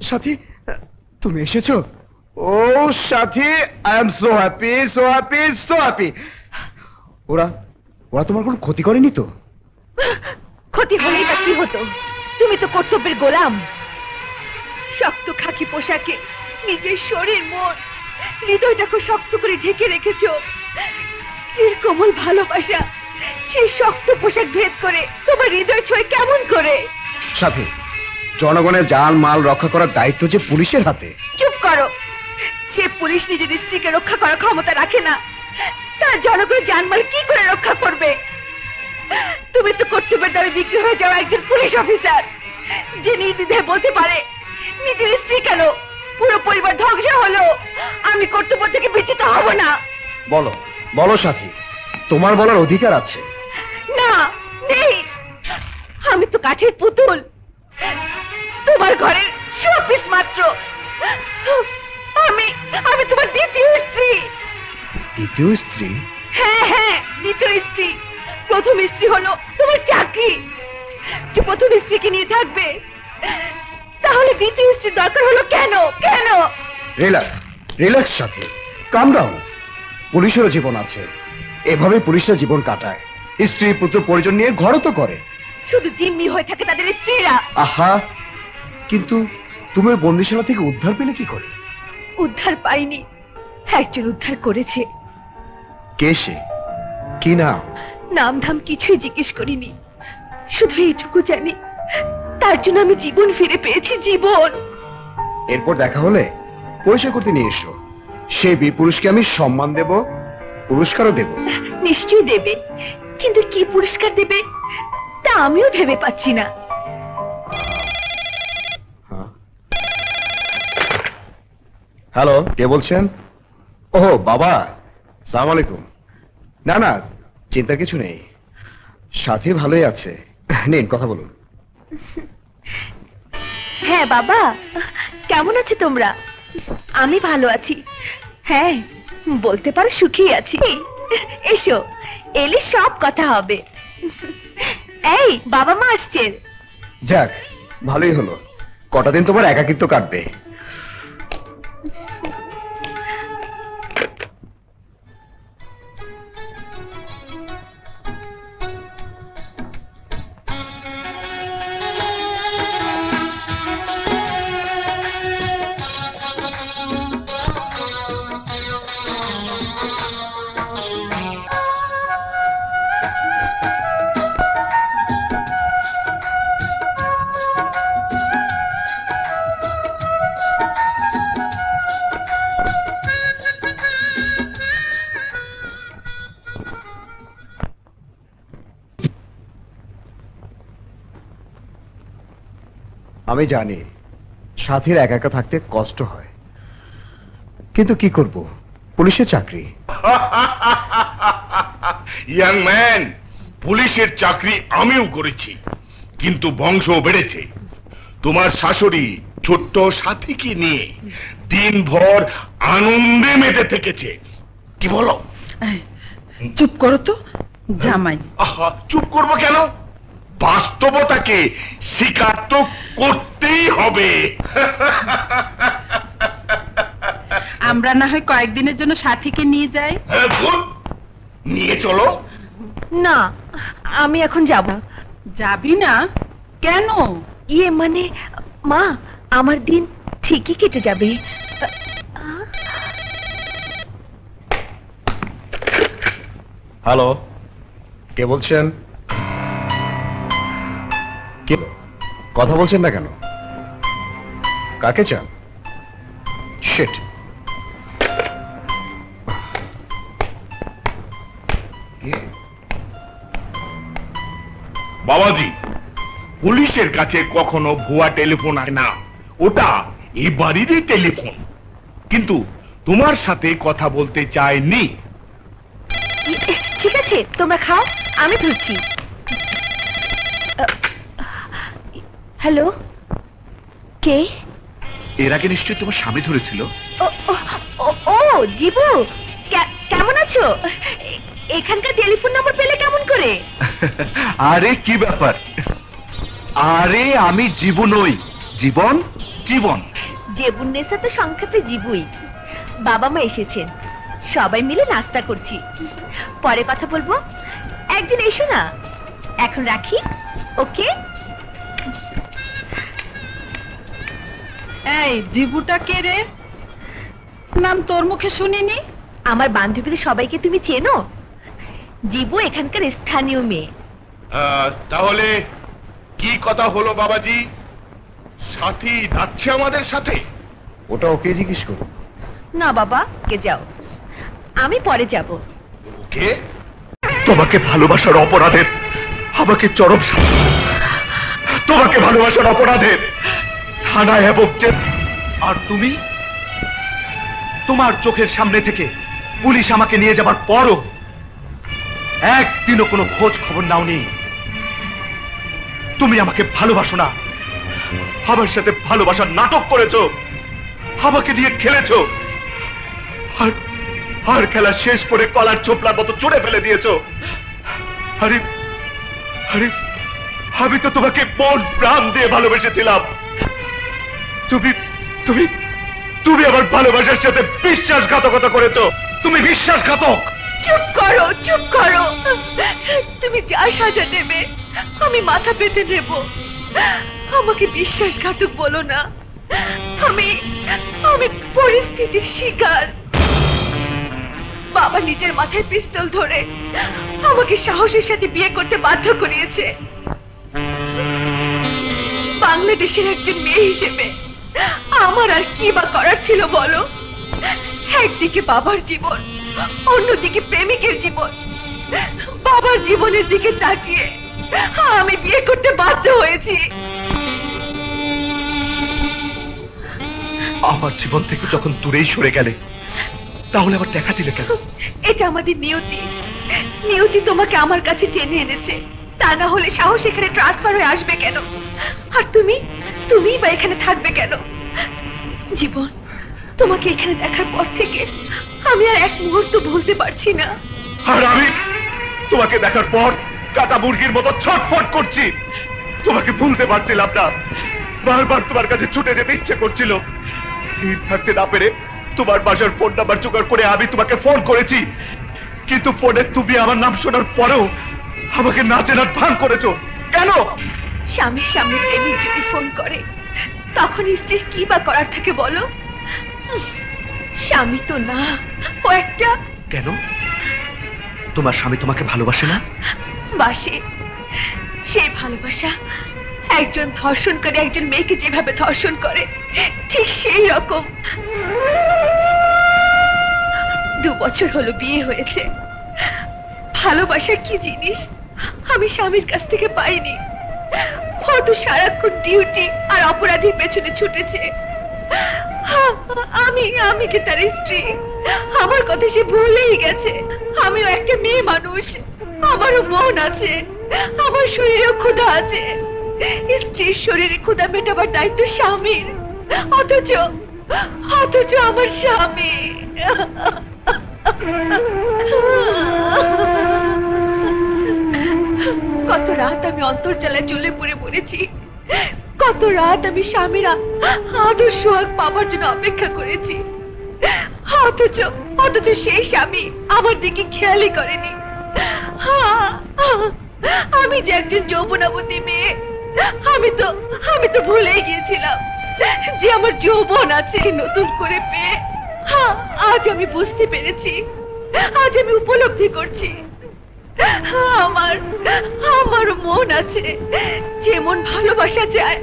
সাথী, তুমি এসেছো? ও সাথী, I am so happy, so happy, so happy. ওরা ওরা তোমার কোনো ক্ষতি করেনি তো? ক্ষতি হলেই তা কি হতো? তুমি তো কর্তব্যের গোলাম। শক্ত খাকি পোশাকে নিজের শরীর, মন, হৃদয়টাকে শক্ত করে ঢেকে রেখেছো। স্ত্রীর কোমল ভালোবাসা সেই শক্ত পোশাক ভেদ করে তোমার হৃদয় ছোঁয় কেমন করে? সাথী, জনগণের জান মাল রক্ষা করার দায়িত্ব যে পুলিশের হাতে। চুপ করো। যে পুলিশ নিজের স্ত্রীকে রক্ষা করার ক্ষমতা রাখে না, তার জনগণের জানমাল কি করে রক্ষা করবে? তুমি তো কর্তব্যের দামে বিক্রি হয়ে যাওয়া একজন পুলিশ অফিসার, যে নির্দ্বিধায় বলতে পারে নিজের স্ত্রী কেন, পুরো পরিবার ধ্বংস হলো, আমি কর্তব্য থেকে বিচ্যুত হব না। বলো বলো সাথী, তোমার বলার অধিকার আছে। না, নেই। আমি তো কাঠের পুতুল, তোমার ঘরের শোপিস মাত্র। আমি আমি তোমার দ্বিতীয় স্ত্রী। দ্বিতীয় স্ত্রী? হ্যাঁ হ্যাঁ, দ্বিতীয় স্ত্রী। প্রথম স্ত্রী হলো তোমার চাকরি। যে প্রথম স্ত্রীকে নিয়ে থাকবে, তাহলে দ্বিতীয় স্ত্রীর দরকার হলো কেন? কেন? রিল্যাক্স রিল্যাক্স সাথী, কাম ডাউন। পুলিশেরও জীবন আছে, এভাবে পুলিশরা জীবন কাটায়। স্ত্রী পুত্র পরিজন নিয়ে ঘরও তো করে। শুধু জিম্মি হয়ে থাকে তাদের স্ত্রীরা। আহা, কিন্তু তুমি বন্দিশালা থেকে উদ্ধার পেলে কি করে? উদ্ধার পাইনি, একজন উদ্ধার করেছে। কে সে? কি নাম? নাম ধাম কিছুই জিজ্ঞেস করিনি, শুধু এইটুকু জানি তার জন্য আমি জীবন ফিরে পেয়েছি, জীবন। এরপর দেখা হলে পরিচয় করতে নিয়ে এসো। সেই বীর পুরুষকে আমি সম্মান দেব, পুরস্কারও দেব। নিশ্চয়ই দেবে, কিন্তু কি পুরস্কার দেবে তা আমিও ভেবে পাচ্ছি না। হ্যালো, কে বলছেন? ওহ বাবা, সালাম আলাইকুম। না না, চিন্তা কিছু নেই, সাথী ভালোই আছে। নিন কথা বলুন। হ্যাঁ বাবা, কেমন আছো তোমরা? আমি ভালো আছি। হ্যাঁ, বলতে পারো সুখী আছি। এসো, এলে সব কথা হবে। এই বাবা মা আসছেন। যাক, ভালোই হলো, কটা দিন তোমার একাকিত্ব কাটবে। আমি জানি সাথীর একা একা থাকতে কষ্ট হয়, কিন্তু কি করব, পুলিশের চাকরি। ইয়াং ম্যান, পুলিশের চাকরি আমিও করেছি, কিন্তু বংশ বেড়েছে। তোমার শাশুড়ি ছোট্ট সাথীকে নিয়ে দিনভর আনন্দে মেতে থেকেছে, কি বলো? চুপ করো তো জামাই। আহা, চুপ করবো কেন? বাস্তবতাকে স্বীকার তো করতেই হবে। আমরা না হয় কয়েকদিনের জন্য সাথীকে নিয়ে যাই। নিয়ে চলো। না, আমি এখন যাব না। যাবি না কেন? ইয়ে মানে মা, আমার দিন ঠিকই কেটে যাবে। হ্যালো, কে বলছেন? কে? কথা বলছেন না কেন? কাকে চান? শিট। বাবাজি, পুলিশের কাছে কখনো ভুয়া টেলিফোন আসে না, ওটা এই বাড়িরই টেলিফোন। কিন্তু তোমার সাথে কথা বলতে চাইনি। ঠিক আছে, তোমরা খাও, আমি ধরছি। হ্যালো, কে? এর আগে নিশ্চয়ই তোমার স্বামী ধরেছিল। ও জীবু, কেমন আছো? এখানকার টেলিফোন নম্বর পেলে কেমন করে? আরে কি ব্যাপার? আরে আমি জীবু নই, জীবন জীবন জেবুন্নেসা তো সংখ্যাতে জিবুই। বাবা মা এসেছেন, সবাই মিলে নাস্তা করছি, পরে কথা বলবো। একদিন এসো না। এখন রাখি, ওকে? এই জিবুটা কে রে? নাম তোর মুখে শুনিনি। আমার বান্ধবীদের সবাইকে তুমি চেনো? জিবু এখানকার স্থানীয় মেয়ে। তাহলে কি কথা হলো বাবাজি? সাথী যাচ্ছে আমাদের সাথে? ওটা ওকে জিজ্ঞেস করো। না বাবা, কে যাও, আমি পরে যাব। ওকে? তোমাকে ভালোবাসার অপরাধে আমাকে চরম শাস্তি, তোমাকে ভালোবাসার অপরাধে থানায় এবং আর তুমি তোমার চোখের সামনে থেকে পুলিশ আমাকে নিয়ে যাবার পরও একদিনও কোনো খোঁজ খবর নাওনি। তুমি আমাকে ভালোবাসো না, আমার সাথে ভালোবাসার নাটক করেছো, আমাকে নিয়ে খেলেছো, আর খেলা শেষ করে কলার ছোপলার মতো চড়ে ফেলে দিয়েছো। আরে আরে আমি তো তোমাকে মন প্রাণ দিয়ে ভালোবেসেছিলাম। তুমি তুমি তুমি আমার ভালোবাসার সাথে বিশ্বাসঘাতকতা করেছো। তুমি বিশ্বাসঘাতক। চুপ করো, চুপ করো। তুমি যা সাজা দেবে আমি মাথা পেতে নেব। আমাকে বিশ্বাসঘাতক বলো না। আমি আমি পরিস্থিতির শিকার। বাবা নিজের মাথায় পিস্তল ধরে আমাকে সাহসের সাথে বিয়ে করতে বাধ্য করিয়েছে। বাংলাদেশের একজন মেয়ে হিসেবে আমার আর কি বা করার ছিল বলো? একদিকে বাবার জীবন, অন্যদিকে প্রেমিকের জীবন। বাবার জীবনের দিকে তাকিয়ে আমি বিয়ে করতে বাধ্য হয়েছি। আমার জীবন থেকে যখন দূরেই সরে গেলে তাহলে আবার দেখা দিলে কেন? এটা আমাদের নিয়তি। নিয়তি তোমাকে আমার কাছে টেনে এনেছে, তা না হলে সাহস এখানে ট্রান্সফার হয়ে আসবে কেন? আর তুমি বা এখানে থাকবে কেন? জীবন, তোমাকে এখানে দেখার পর থেকে আমি আর এক মুহূর্ত ভুলতে পারছি না। আর আমি তোমাকে দেখার পর কাটা মুরগির মতো ছটফট করছি। তোমাকে ভুলতে পারছিলাম না, বারবার তোমার কাছে ছুটে যেতে ইচ্ছে করছিল। স্থির থাকতে না পেরে তোমার বাসার ফোন নাম্বার জোগাড় করে আমি তোমাকে ফোন করেছি, কিন্তু ফোনে তুমি আমার নাম শোনার পরেও আমাকে না চেনার ভান করেছো কেন? স্বামীর সামনে প্রেমিক যদি ফোন করে তখন স্ত্রীর কি বা করার থাকে বলো? স্বামী তো না, ও একটা। কেন? তোমার স্বামী তোমাকে ভালোবাসে না? বাসে। সেই ভালোবাসা একজন ধর্ষণ করে একজন মেয়েকে যেভাবে ধর্ষণ করে ঠিক সেই রকম। 2 বছর হলো বিয়ে হয়েছে। ভালোবাসা কি জিনিস আমি স্বামীর কাছ থেকে পাইনি। কত সারাক্ষণ ডিউটি আর অপরাধীর পেছনে ছুটেছে। আমি যে তার স্ত্রী, আমার কথা সে ভুলেই গেছে। আমিও একটা মেয়ে মানুষ, আমারও মন আছে, আমার শরীরেও ক্ষুধা আছে। স্ত্রীর শরীরে ক্ষুধা মেটাবার দায়িত্ব স্বামীর, অথচ আমার স্বামী। কত রাত আমি অন্তর্জালায় জ্বলে পড়ে মরেছি। কত রাত আমি স্বামীরা আদর সোহাগ পাবার জন্য অপেক্ষা করেছি। অথচ সেই স্বামী আমার দিকে খেয়ালই করেনি। আমি যে একজন যৌবনাবতী মেয়ে, আমি তো ভুলেই গিয়েছিলাম যে আমার যৌবন আছে। নতুন করে পেয়ে আজ আমি বুঝতে পেরেছি, আজ আমি উপলব্ধি করছি আমার মন আছে, যেমন ভালোবাসা চায়।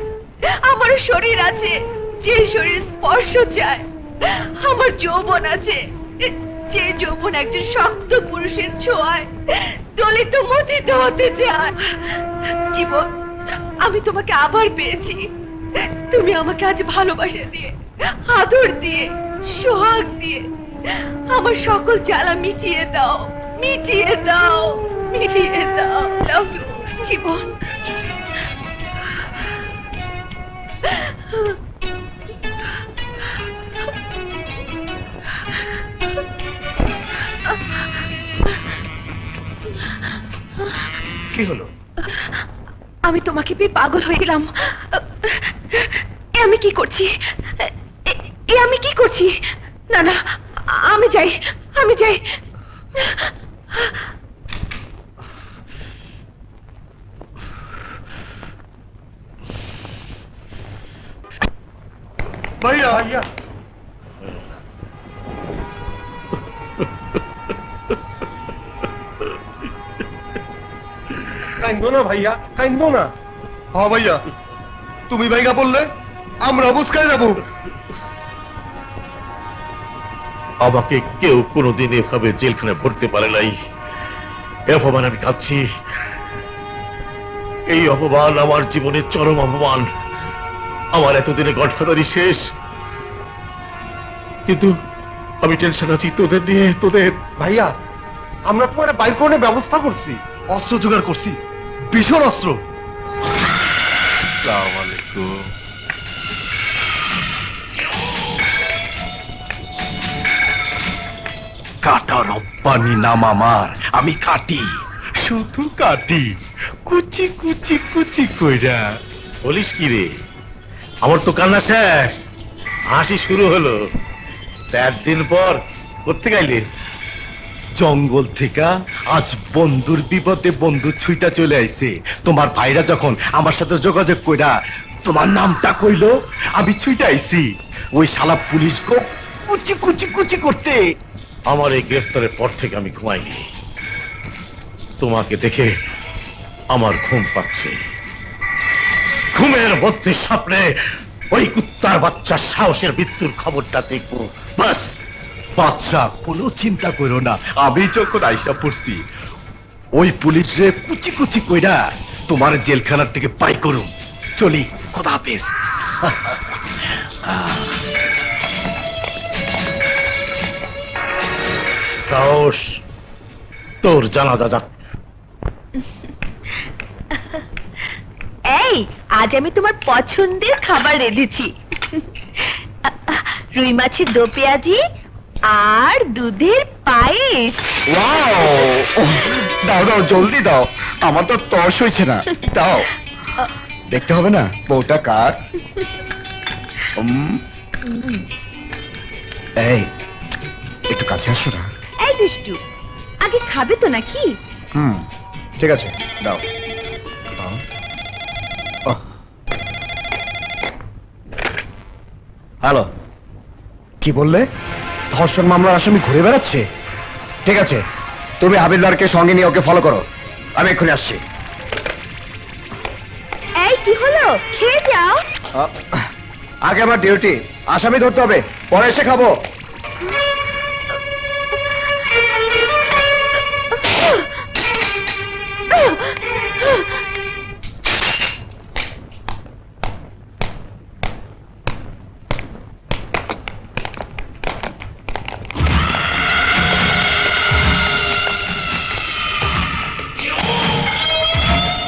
আমার শরীর আছে, যে শরীর স্পর্শ চায়। আমার যৌবন আছে, যে যৌবন একজন শক্ত পুরুষের ছোঁয়ায় দলিত মথিত হতে চায়। জীবন, আমি তোমাকে আবার পেয়েছি। তুমি আমাকে আজ ভালোবাসা দিয়ে, আদর দিয়ে, সোহাগ দিয়ে আমার সকল জ্বালা মিটিয়ে দাও, মিটিয়ে দাও, মিটিয়ে দাও। লাভ ইউ জীবন। কি হলো? আমি তোমাকে পেয়ে পাগল হয়ে গেলাম। আমি কি করছি? আমি কি করছি? না না, আমি যাই, আমি যাই। ভাইয়া ভাইয়া কাইন্দো না ভাইয়া, কাইন্দো না। হ্যাঁ ভাইয়া, তুমি ভাইগা বললে আমরা বুঝকায় যাব। আমাকে কেউ কোনোদিন এভাবে জেলখানে ভরতে পারে নাই। এ অপমান আমি খাচ্ছি। এই অপমান আমার জীবনের চরম অপমান। আমার এতদিনে গডফাদারই শেষ, কিন্তু আমি টেনশন আছি তোদের নিয়ে। তোদের ভাইয়া, আমরা তোমার বাইর করে ব্যবস্থা করছি, অস্ত্র জোগাড় করছি, ভীষণ অস্ত্র। আসসালামু আলাইকুম। কাটা রব্বানি নাম আমার, আমি কাটি, শুধু কাটি, কুচি কুচি কুচি কইরা। বলিস কি রে? আমার তো কান্না শেষ, হাসি শুরু হলো। 4 দিন পর করতে গাইলে জঙ্গল থেকে আজ বন্ধুর বিপদে বন্ধু ছুইটা চলে আইছে। তোমার ভাইরা যখন আমার সাথে যোগাযোগ কইরা তোমার নামটা কইলো, আমি ছুইটা আইছি ওই শালা পুলিশ গো কুচি কুচি কুচি করতে। আমার এই গ্রেফতারের পর থেকে আমি ঘুমাইনি। তোমাকে দেখে আমার ঘুম পাচ্ছে। ঘুমের মধ্যে স্বপ্নে ওই কুত্তার বাচ্চার সাহসের মৃত্যুর খবরটা দেখবো, বাস। বাদশা, কোনো চিন্তা করো না, আমি যখন আইসা পড়ছি ওই পুলিশ রে কুচি কুচি কইরা তোমার জেলখানার থেকে পাই করুম। চলি, খোদা হাফেজ। সাহস, তোর জানাজা যা। এই, আজ আমি তোমার পছন্দের খাবার রেঁধেছি। রুই মাছের দো পেঁয়াজি আর দুধের পায়েস। ওয়াও, দাও দাও, জলদি দাও, আমার তো তর্স হয়েছে না। দাও, দেখতে হবে না বউটা কার। এই, একটু কাছে আসো না। এই দুষ্টু, আগে খাবে তো নাকি? ঠিক আছে, দাও দাও। হ্যালো, কি বললে? ধর্ষণ মামলার আসামি ঘুরে বেড়াচ্ছে? ঠিক আছে, তুমি হাবিলদারকে সঙ্গে নিয়ে ওকে ফলো করো, আমি এক্ষুনি আসছি। এই, কি হলো? খেয়ে যাও। আগে আমার ডিউটি, আসামি ধরতে হবে, পরে এসে খাবো।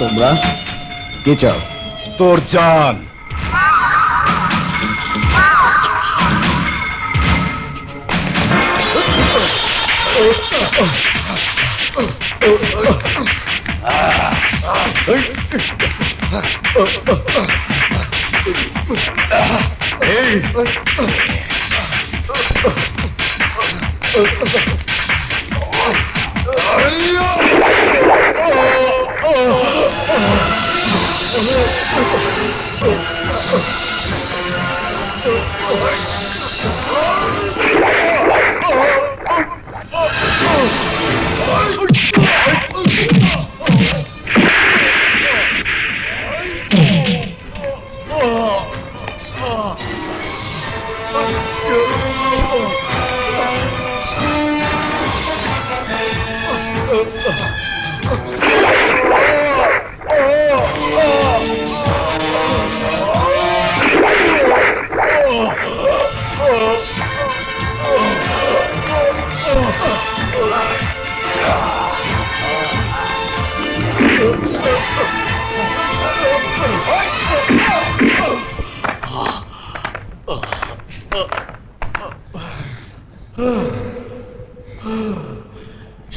তোমরা কি চাও? তোর জান।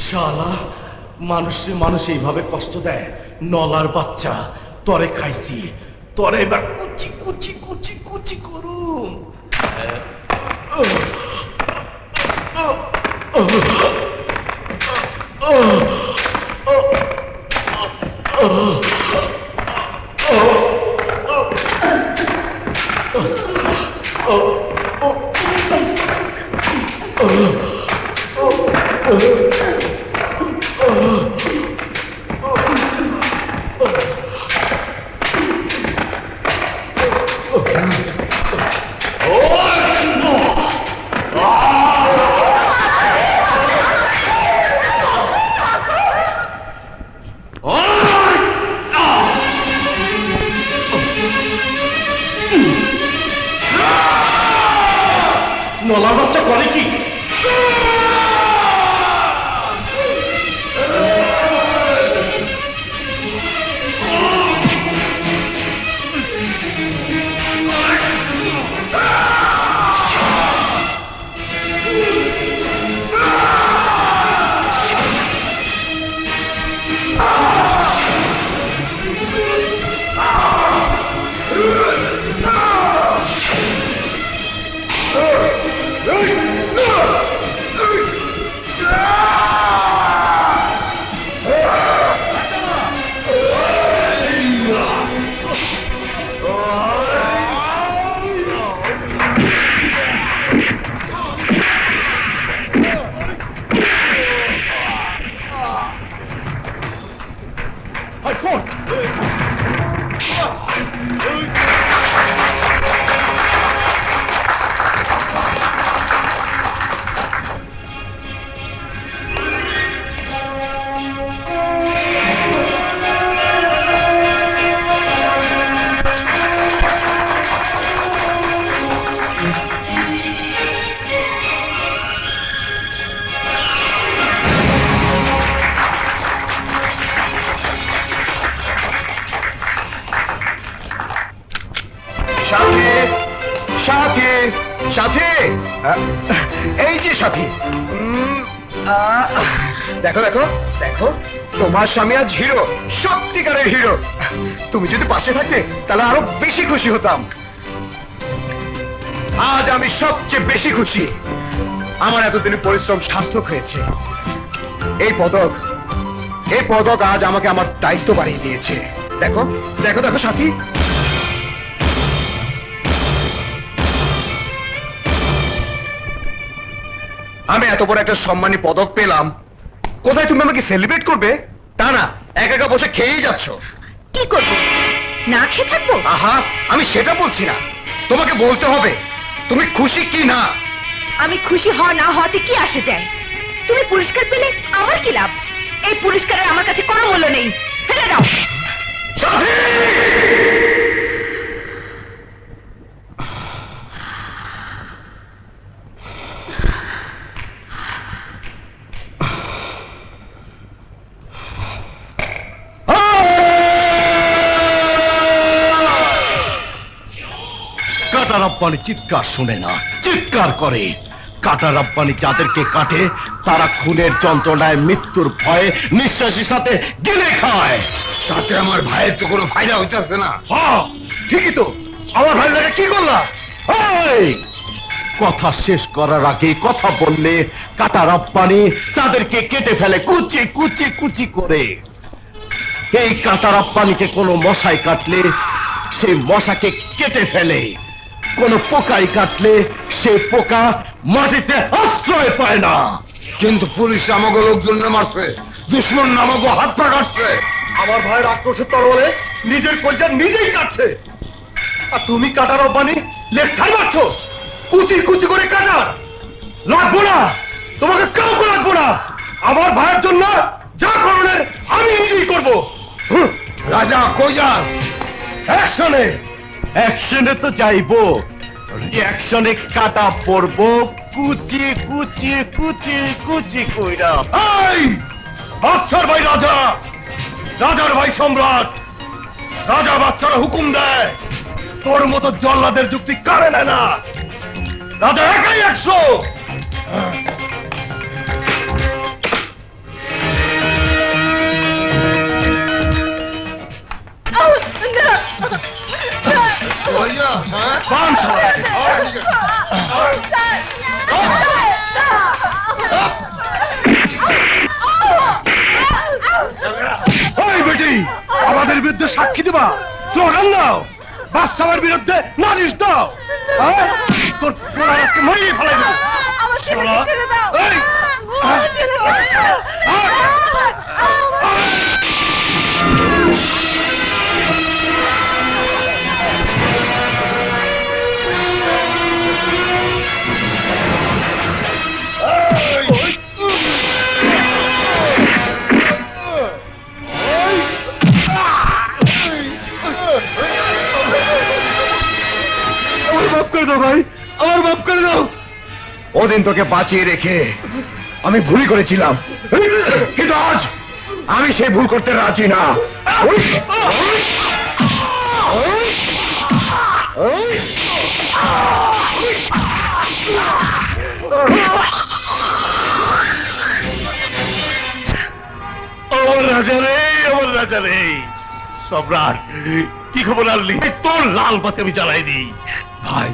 শালা, মানুষে মানুষ এইভাবে কষ্ট দেয়? নলার বাচ্চা, তরে খাইছি, তোরে এবার কুচি কুচি কুচি কুচি করুন। নলার বাচ্চা করে কি? সাথী, এই যে সাথী, দেখো দেখো দেখো, তোমার স্বামী আজ হিরো, সত্যিকারের হিরো। তুমি যদি পাশে থাকতে তাহলে আরো বেশি খুশি হতাম। আজ আমি সবচেয়ে বেশি খুশি, আমার এতদিনের পরিশ্রম সার্থক হয়েছে। এই পদক আজ আমাকে আমার দায়িত্ব বাড়িয়ে দিয়েছে। দেখো দেখো দেখো সাথী, আমি এত বড় একটা সম্মানী পদক পেলাম, কোথায় তুমি আমাকে সেলিব্রেট করবে তা না, একা একা বসে খেয়েই যাচ্ছ। কি করব, না খেয়ে থাকবো? আহা, আমি সেটা বলছি না, তোমাকে বলতে হবে তুমি খুশি কি না। আমি খুশি হওয়া না হওয়াতে কি আসে যায়? তুমি পুরস্কার পেলে আমার কি লাভ? এই পুরস্কারের আমার কাছে কোনো মূল্য নেই, ফেলে দাও। সাথী, কাটা রব্বানি চিৎকার শুনে না, চিৎকার করে। কাটা রব্বানি যাদেরকে কাটে তারা খুনের যন্ত্রণায় মৃত্যুর ভয়ে নিঃশ্বাসের সাথে গিলে খায়। তাতে আমার ভাইয়ের তো কোনো ফায়দা হইতেছে না। হ্যাঁ ঠিকই তো, আমার ভাই লাগে কি করলা? এই কথা শেষ করার আগে কথা বললে কাটা রব্বানি তাদেরকে কেটে ফেলে কুচি কুচি কুচি করে। এই কাটা রব্বানিকে কোনো মশাই কাটলে সেই মশাকে কেটে ফেলে, কোন পোকাই কাটলে সে পোকা মাটিতে আশ্রয় পায় না। কিন্তু পুলিশ আমাকে লোকজনের মারছে, দুশ্মন নামক হাত পা কাটছে। আমার ভাইয়ের আক্রোশের তরবারে নিজের কলজা নিজেই কাটছে, আর তুমি কাটা রব্বানি লেকচার মারছ। কুচি কুচি করে কাটা লাগবো না, তোমাকে কাউকে লাগবো না। আমার ভাইয়ের জন্য যা করণের আমি নিজেই করবো। রাজা কই যাস? অ্যাকশনে, অ্যাকশনে তো যাইবো, রিঅ্যাকশনে কাটা পড়বো কুচি কুচি কুচি কুচি কইরা। এই বাদশার ভাই রাজা, রাজার ভাই সম্রাট, রাজা বাদশারা হুকুম দেয়, তোর মতো জল্লাদের যুক্তি কারে নেয় না। রাজা একাই 100। কোন শালা? ওই বেটি, আমাদের বিরুদ্ধে সাক্ষী দিবা, স্লোগান দাও, বাচ্চাদের বিরুদ্ধে নালিশ দাও। তোর আজকে মরিয়ে ফেলাই দেবো। আমার ছেলেকে ছেড়ে দাও। এই! আমার ছেলেকে ছেড়ে দাও। আমার মাফ করে দাও ভাই, আমার মাফ করে দাও। ওদিন তোকে বাঁচিয়ে রেখে আমি ভুলই করেছিলাম, কিন্তু আজ আমি সেই ভুল করতে রাজি না। আমার রাজা রে, আমার রাজা রে। সম্রাট, কি খবর আনলি? তোর লাল বাতি আমি জ্বালাই দিই। ভাই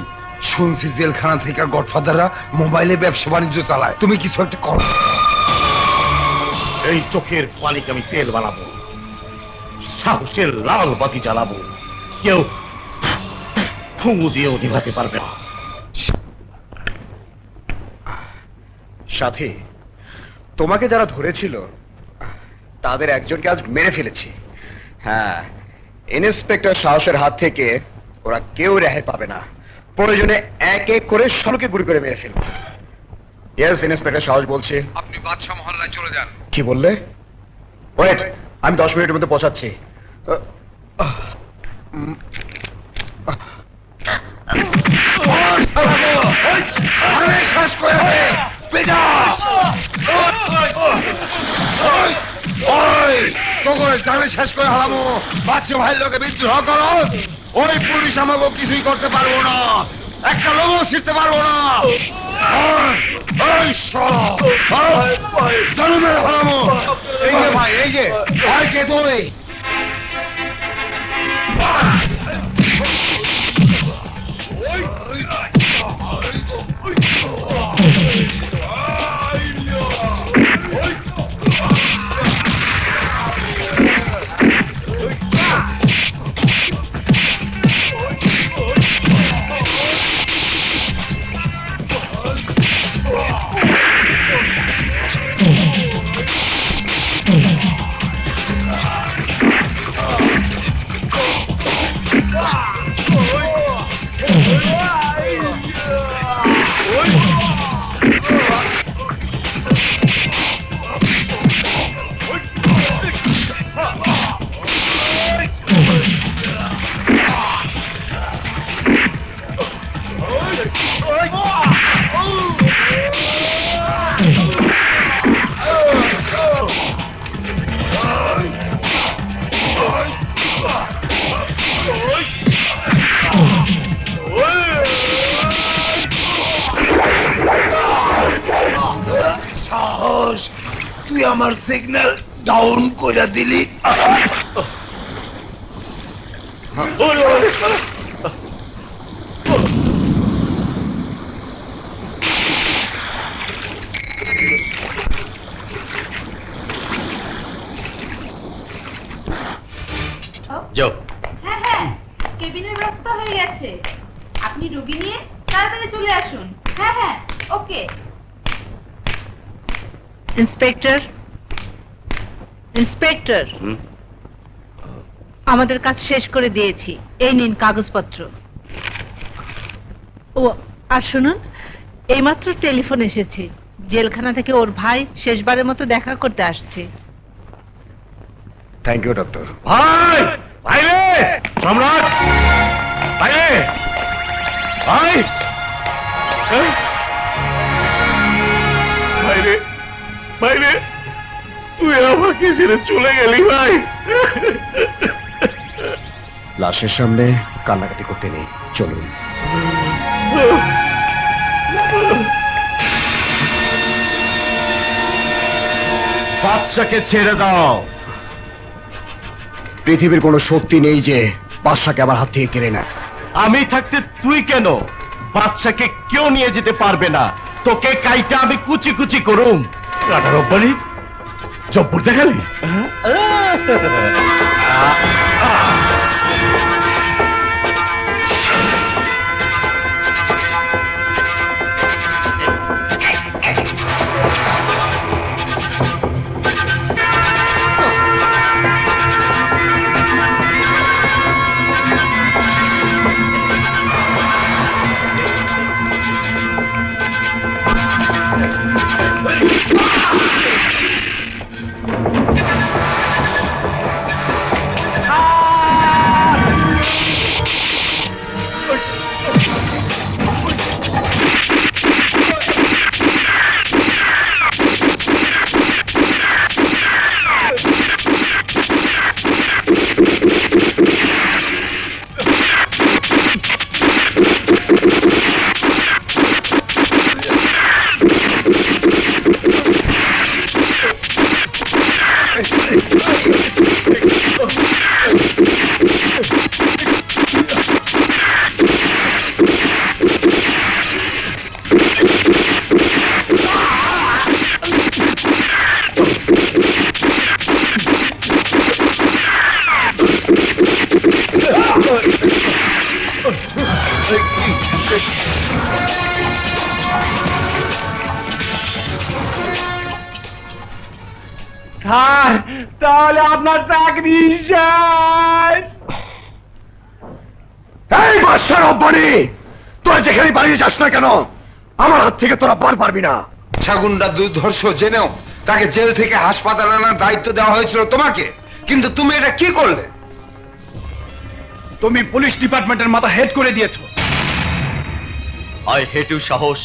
শুনছি জেলখানা থেকে গডফাদাররা মোবাইলে ব্যবসা বাণিজ্য চালায়, তুমি কিছু একটা করো। এই চোখের পানিকে আমি তেল বানাবো, সাহসের লাল বাতি জ্বালাবো, কেউ ফুঁ দিয়েও নিভাতে পারবে না। সাথী, তোমাকে যারা ধরেছিল তাদের একজনকে আজ মেরে ফেলেছি। হ্যাঁ, ইন্সপেক্টর সাহসের হাত থেকে ওরা কেউ রেহাই পাবে না। প্রয়োজনে এক এক করে সবকে গুলি করে মেরে ফেলবো। ইয়েস, ইন্সপেক্টর সাহস বলছি। আপনি বাদশা মহল্লায় চলে যান। কি বললে? ওয়েট, আমি 10 মিনিটের মধ্যে পৌঁছাচ্ছি। শেষ করে দে, পিটাস! তোকে গানে শেষ করে হারাবো। বাচ্চা ভাই লোকে বিদ্রোহ করো, ওই পুলিশ আমাকে কিছুই করতে পারবো না, একটা লোকও ছিঁড়তে পারবো না। হারাবো। এই যে ভাই, এই যে ভাই, কে তুই? তুই আমার সিগন্যাল ডাউন করে দিলি। যাও। হ্যাঁ হ্যাঁ, কেবিনের ব্যবস্থা হয়ে গেছে। আপনি রোগী নিয়ে তাড়াতাড়ি চলে আসুন। হ্যাঁ হ্যাঁ, ওকে। ইন্সপেক্টর, ইন্সপেক্টর, আমাদের কাজ শেষ করে দিয়েছি, এই নিন কাগজপত্র। ও আর শুনুন, এইমাত্র টেলিফোন এসেছে, জেলখানা থেকে ওর ভাই শেষবারের মতো দেখা করতে আসছে। Thank you doctor. ভাই, ভাই রে, সম্রাট, ভাই রে, ভাই, ভাই রে, ভাই রে, তুই আমাকে ছেড়ে চলে গেলি ভাই। লাশের সামনে কান্নাকাটি করতে নেই, চলুন। বাদশাকে ছেড়ে দাও। পৃথিবীর কোনো শক্তি নেই যে বাদশাকে আমার হাত থেকে কেড়ে নেয়। আমি থাকতে তুই কেন? বাদশাকে কেউ নিয়ে যেতে পারবে না, তোকে কাইটা আমি কুচি কুচি করুম। কাটা রব্বানি জব্বর দেখালি? স্যার, তাহলে আপনার চাকরি শেষ। এই বাদশা রব্বানি, তোরা যেখানে পালিয়ে যাস না কেন, আমার হাত থেকে তোরা পার পারবি না। ছাগুনটা দুর্ধর্ষ জেনেও তাকে জেল থেকে হাসপাতালে আনার দায়িত্ব দেওয়া হয়েছিল তোমাকে, কিন্তু তুমি এটা কি করলে? তুমি পুলিশ ডিপার্টমেন্টের মাথা হেড করে দিয়েছো। আই হেট ইউ সাহস,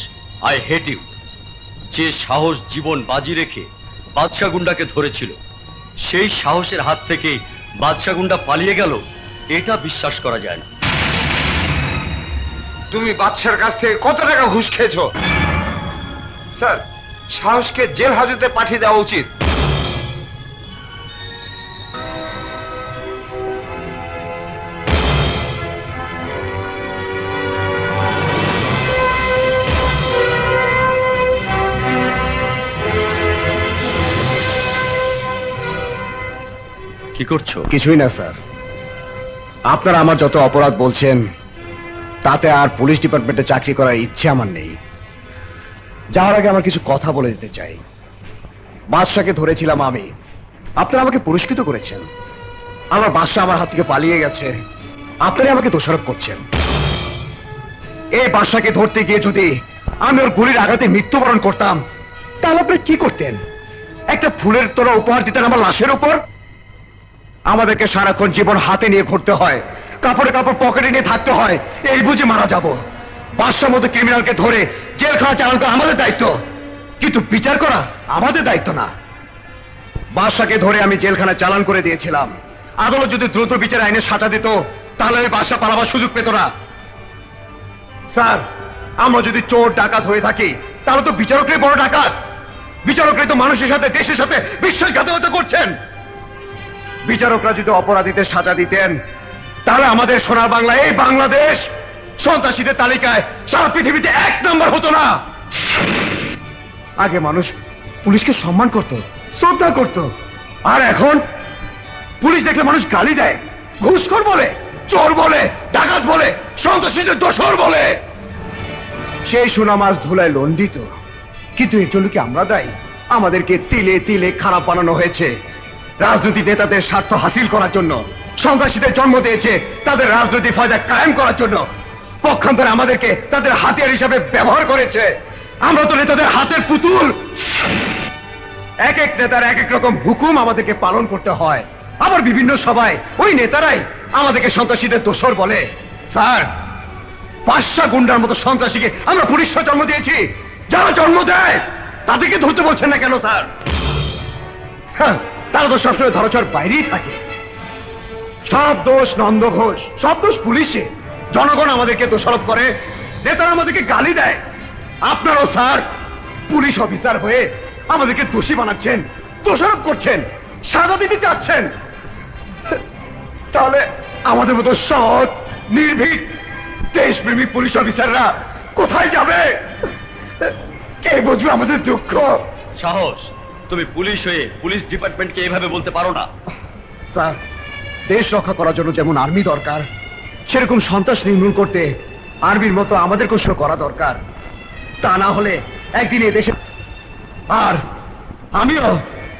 আই হেট ইউ। যে সাহস জীবন বাজি রেখে বাদশা গুন্ডাকে ধরেছিল, সেই সাহসের হাত থেকে বাদশা গুন্ডা পালিয়ে গেল, এটা বিশ্বাস করা যায় না। তুমি বাদশার কাছ থেকে কত টাকা ঘুষ খেয়েছো? স্যার, সাহসকে জেল হাজতে পাঠিয়ে দেওয়া উচিত। কি করছো? কিছুই না স্যার, আপনারা আমার যত অপরাধ বলছেন তাতে আর পুলিশ ডিপার্টমেন্টে চাকরি করার ইচ্ছে আমার নেই। যাওয়ার আগে আমার কিছু কথা বলে দিতে চাই। বাদশাকে ধরেছিলাম আমি, আপনারা আমাকে পুরস্কৃত করেছেন। আমার বাদশা আমার হাত থেকে পালিয়ে গেছে, আপনারা আমাকে দোষারোপ করছেন। এই বাদশাকে ধরতে গিয়ে যদি আমি ওর গুলির আঘাতে মৃত্যুবরণ করতাম, তাহলে আপনারা কি করতেন? একটা ফুলের তোরা উপহার দিতেন আমার লাশের উপর? আমাদেরকে সারাক্ষণ জীবন হাতে নিয়ে ঘুরতে হয়, কাপড়ে কাপড় পকেটে নিয়ে থাকতে হয়, এই বুঝে মারা যাব। বাদশার মতো ক্রিমিনালকে ধরে জেলখানা চালান করা আমাদের দায়িত্ব, কিন্তু বিচার করা আমাদের দায়িত্ব না। বাদশাকে ধরে আমি জেলখানা চালান করে দিয়েছিলাম। আদালত যদি দ্রুত বিচার আইনে সাজা দিত, তাহলে ওই বাদশা পালাবার সুযোগ পেত না। স্যার, আমরা যদি চোর ডাকাত হয়ে থাকি, তাহলে তো বিচারকরাই বড় ডাকাত। বিচারকরাই তো মানুষের সাথে, দেশের সাথে বিশ্বাসঘাতকতা করছেন। বিচারকরা যদি অপরাধীদের সাজা দিতেন, তাহলে আমাদের সোনার বাংলা, এই বাংলাদেশ সন্ত্রাসীদের তালিকায় সারা পৃথিবীতে 1 নম্বর হতো না। আগে মানুষ পুলিশকে সম্মান করত, শ্রদ্ধা করত, আর এখন পুলিশ দেখলে মানুষ গালি দেয়, ঘুষখোর বলে, চোর বলে, ডাকাত বলে, সন্ত্রাসীদের দোসর বলে। সেই সুনামাজ ধুলায় লণ্ডিত, কিন্তু এর জন্য কি আমরা দায়ী? আমাদেরকে তিলে তিলে খারাপ বানানো হয়েছে রাজনৈতিক নেতাদের স্বার্থ হাসিল করার জন্য। সন্ত্রাসীদের জন্ম দিয়েছে তাদের রাজনৈতিক ফায়দা কায়েম করার জন্য। পক্ষান্তরে আমাদেরকে তাদের হাতিয়ার হিসাবে ব্যবহার করেছে। আমরা তো নেতাদের হাতের পুতুল। এক এক নেতার এক এক রকম হুকুম আমাদেরকে পালন করতে হয়। আবার বিভিন্ন সভায় ওই নেতারাই আমাদেরকে সন্ত্রাসীদের দোসর বলে। স্যার, 500 গুন্ডার মতো সন্ত্রাসীকে আমরা পুলিশরা জন্ম দিয়েছি। যারা জন্ম দেয় তাদেরকে ধরতে বলছেন না কেন স্যার? হ্যাঁ, তারা তো সবসময় ধরাছোঁয়ার বাইরেই থাকে। সব দোষ নন্দ ঘোষ, সব দোষ পুলিশে। জনগণ আমাদেরকে দোষারোপ করে, নেতারা আমাদেরকে গালি দেয়। আপনারাও স্যার পুলিশ অফিসার হয়ে আমাদেরকে দোষী বানাচ্ছেন, দোষারোপ করছেন, সাজা দিতে চাচ্ছেন। তাহলে আমাদের মতো সৎ, নির্ভীক, দেশপ্রেমিক পুলিশ অফিসাররা কোথায় যাবে? কে বুঝবে আমাদের দুঃখ? সাহস, তুমি পুলিশ হয়ে পুলিশ ডিপার্টমেন্টকে এভাবে বলতে পারো না। স্যার, দেশ রক্ষা করার জন্য যেমন আর্মি দরকার, সেরকম সন্ত্রাস নির্মূল করতে আর্মির মতো আমাদেরকেও সেটা করা দরকার। তা না হলে একদিন এ দেশে, আর আমিও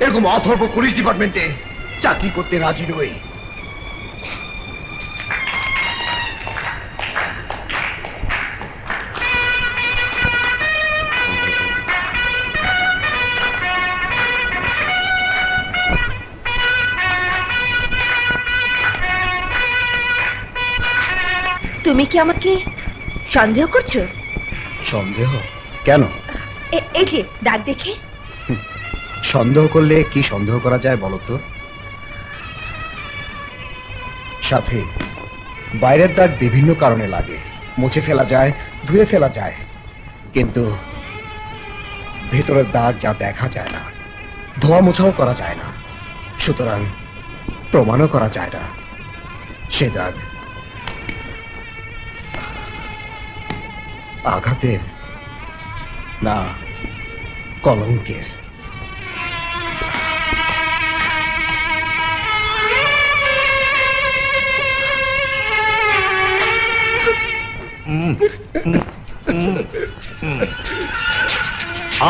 এরকম অথর্ব পুলিশ ডিপার্টমেন্টে চাকরি করতে রাজি নই। তুমি কি আমাকে সন্দেহ করছো? সন্দেহ কেন? এই যে দাগ দেখে। সন্দেহ করলে কি সন্দেহ করা যায় বলো তো? সাথে বাইরের দাগ বিভিন্ন কারণে লাগে, মুছে ফেলা যায়, ধুয়ে ফেলা যায়, কিন্তু ভেতরের দাগ যা দেখা যায় না, ধোয়া মোছাও করা যায় না, সুতরাং প্রমাণও করা যায় না সে দাগ আঘাতের না কলঙ্কের।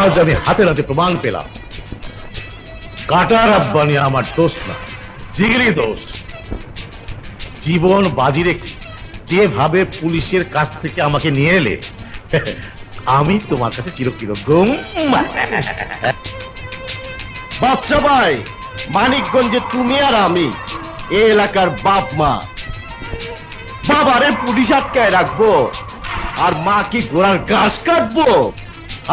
আজ আমি হাতে হাতে প্রমাণ পেলাম কাটার আব্বানি আমার দোষ না, জিগরি দোষ। জীবন বাজি রেখে যেভাবে পুলিশের কাছ থেকে আমাকে নিয়ে এলে, আমি তোমার কাছে চিরকৃতজ্ঞ। বাদশা ভাই, মানিকগঞ্জে তুমি আর আমি এ এলাকার বাপ মা। বাবারে পুলিশ আটকায় রাখবো আর মা কি ঘোড়ার ঘাস কাটবো?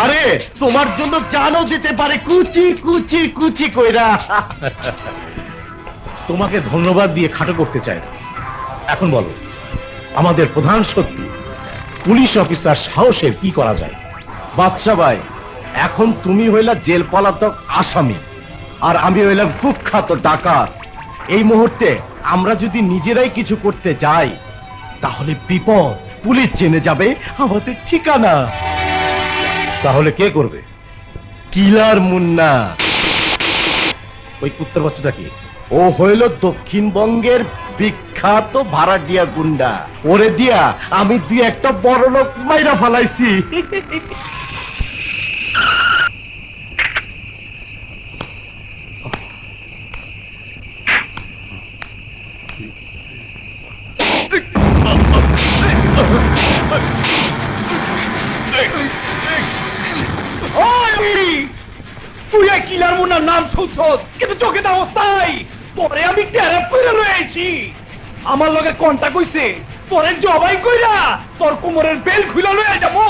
আরে তোমার জন্য জানও দিতে পারে কুচি কুচি কুচি কইরা। তোমাকে ধন্যবাদ দিয়ে খাটো করতে চাই না। এখন বলো, আমাদের প্রধান শক্তি পুলিশ অফিসার সাহসের কি করা যায়? বাদশা ভাই, এখন তুমি হইলা জেল পলাতক আসামি আর আমি হইলাম কুখ্যাত ডাকাত। এই মুহূর্তে আমরা যদি নিজেরাই কিছু করতে যাই তাহলে বিপদ, পুলিশ জেনে যাবে আমাদের ঠিকানা। তাহলে কে করবে? কিলার মুন্না। ওই কুত্তার বাচ্চাটা কি? ও হইল দক্ষিণবঙ্গের বিখ্যাত ভাড়াটিয়া গুন্ডা। ওরে দিয়া আমি দুই একটা বড় লোক মাইরা ফালাইছি। তুই কিলার মুন্নার নাম শুনছ, কিন্তু চোখে তো অবস্থায় তোরে আমি ট্যারাপ করে রয়েছি। আমার লগে কন্টাক্ট হইছে, তোরে জবাই কইরা তোর কোমরের বেল খুইলা লয়ে যাবো।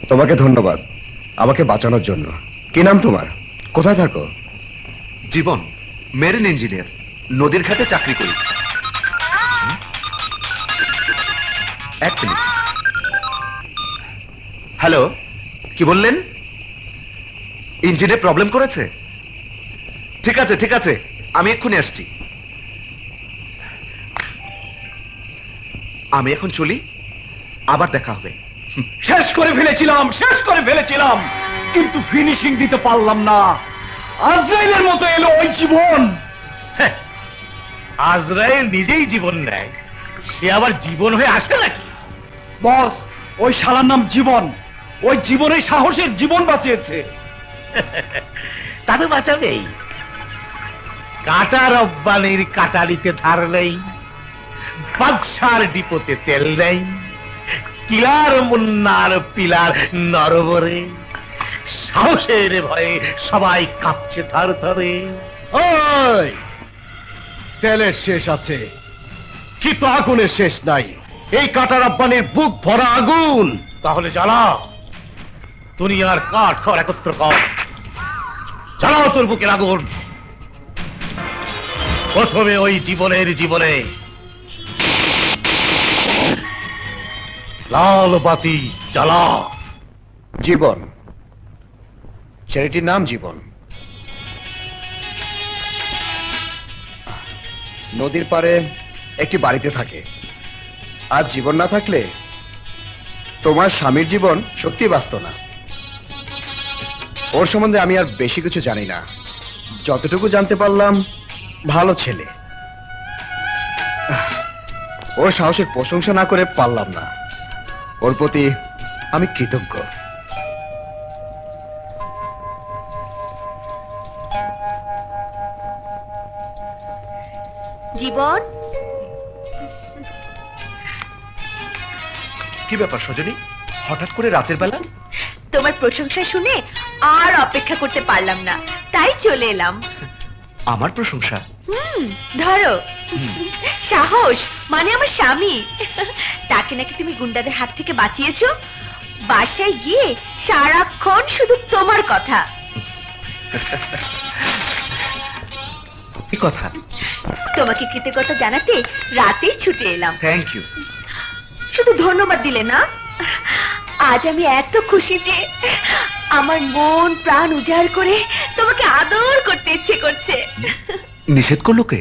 তোমাকে ধন্যবাদ। আমাকে বাঁচানোর জন্য। কি নাম তোমার? কোথায় থাকো? জীবন, মেরিন ইঞ্জিনিয়ার, নদীর ঘাটে চাকরি করি। এক মিনিট। হ্যালো, কি বললেন? ইঞ্জিনে প্রবলেম করেছে? ঠিক আছে ঠিক আছে, আমি এক্ষুনি আসছি। আমি এখন চলি, আবার দেখা হবে। শেষ করে ফেলেছিলাম, কিন্তু ফিনিশিং দিতে পারলাম না। আজরাইলের মতো এলো ওই জীবন। আজরাইল নিজেই জীবন নেয়, সে আবার জীবন হয়ে আসে নাকি? বস, ওই শালার নাম জীবন। ওই জীবনের সাহসের জীবন বাঁচিয়েছে। তা তো বাঁচাবেই। কাটা রব্বানির কাটারিতে ধার নেই, বাদশার ডিপোতে তেল নেই, কিলার মুন্নার পিলার নরবরে, সাহসের ভয়ে সবাই কাঁপছে থার থারে। ওই তেলের শেষ আছে, কিন্তু আগুনের শেষ নাই। এই কাটা রব্বানির বুক ভরা আগুন। তাহলে জ্বালা, দুনিয়ার কাঠ খড় একত্র কর, জ্বালাও তোর বুকের আগুন। প্রথমে ওই জীবনের জীবনে লাল বাতি জ্বালা। জীবন, ছেলেটির নাম জীবন। নদীর পাড়ে একটি বাড়িতে থাকে। আজ জীবন না থাকলে তোমার স্বামীর জীবন সত্যি বাঁচত না। ওর সম্বন্ধে আমি আর বেশি কিছু জানি না, যতটুকু জানতে পারলাম ভালো ছেলে। ওর সাহসের প্রশংসা না করে পারলাম না। ওর প্রতি আমি কৃতজ্ঞ। জীবন, কি ব্যাপার সজনী, হঠাৎ করে রাতের বেলা? তোমার প্রশংসা শুনে আর অপেক্ষা করতে পারলাম না, তাই চলে এলাম। আমার প্রশংসা? ধরো, সাহস মানে আমার স্বামী। তাকে নাকি তুমি গুন্ডাদের হাত থেকে বাঁচিয়েছো। বাসায় গিয়ে সারাক্ষণ শুধু তোমার কথা। কি কথা? তোমাকে কৃতজ্ঞতা জানাতে রাতেই ছুটে এলাম। Thank you. শুধু ধন্যবাদ দিলে না, আজ আমি এত খুশি যে আমার মন প্রাণ উজাড় করে তোমাকে আদর করতে ইচ্ছে করছে। নিষেধ করলো কে?